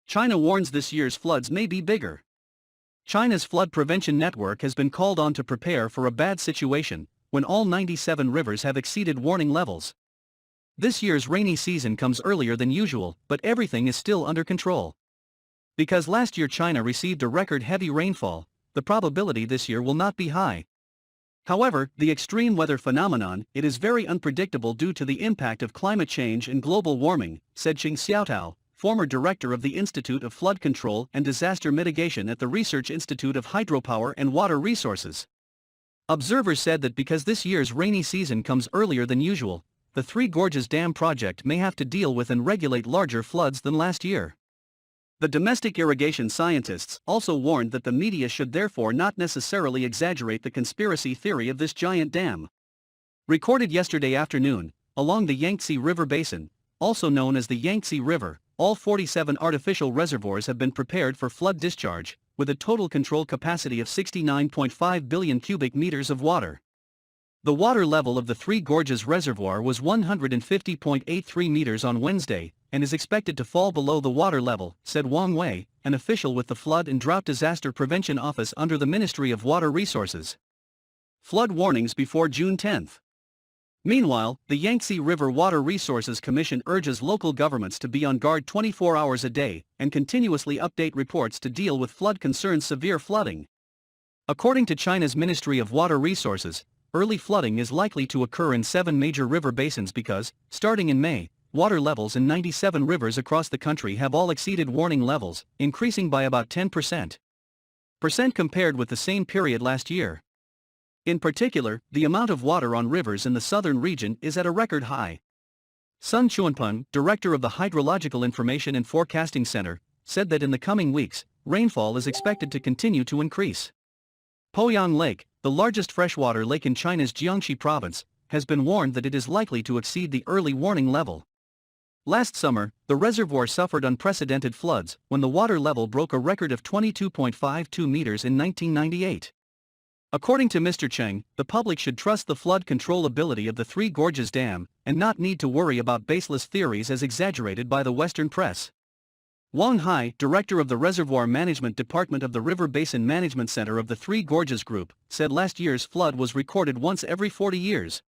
China warns this year's floods may be bigger. China's flood prevention network has been called on to prepare for a bad situation when all 97 rivers have exceeded warning levels. This year's rainy season comes earlier than usual, but everything is still under control. Because last year China received a record heavy rainfall, the probability this year will not be high. However, the extreme weather phenomenon, it is very unpredictable due to the impact of climate change and global warming, said Cheng Xiaotao, former director of the Institute of Flood Control and Disaster Mitigation at the Research Institute of Hydropower and Water Resources. Observers said that because this year's rainy season comes earlier than usual, the Three Gorges Dam project may have to deal with and regulate larger floods than last year. The domestic irrigation scientists also warned that the media should therefore not necessarily exaggerate the conspiracy theory of this giant dam. Recorded yesterday afternoon, along the Yangtze River Basin, also known as the Yangtze River, all 47 artificial reservoirs have been prepared for flood discharge, with a total control capacity of 69.5 billion cubic meters of water. The water level of the Three Gorges Reservoir was 150.83 meters on Wednesday, and is expected to fall below the water level, said Wang Wei, an official with the Flood and Drought Disaster Prevention Office under the Ministry of Water Resources. Flood warnings before June 10. Meanwhile, the Yangtze River Water Resources Commission urges local governments to be on guard 24 hours a day and continuously update reports to deal with flood concerns. Severe flooding. According to China's Ministry of Water Resources, early flooding is likely to occur in 7 major river basins because, starting in May, water levels in 97 rivers across the country have all exceeded warning levels, increasing by about 10% compared with the same period last year. In particular, the amount of water on rivers in the southern region is at a record high. Sun Chuanpeng, director of the Hydrological Information and Forecasting Center, said that in the coming weeks, rainfall is expected to continue to increase. Poyang Lake, the largest freshwater lake in China's Jiangxi province, has been warned that it is likely to exceed the early warning level. Last summer, the reservoir suffered unprecedented floods when the water level broke a record of 22.52 meters in 1998. According to Mr. Cheng, the public should trust the flood control ability of the Three Gorges Dam and not need to worry about baseless theories as exaggerated by the Western press. Wang Hai, director of the Reservoir Management Department of the River Basin Management Center of the Three Gorges Group, said last year's flood was recorded once every 40 years.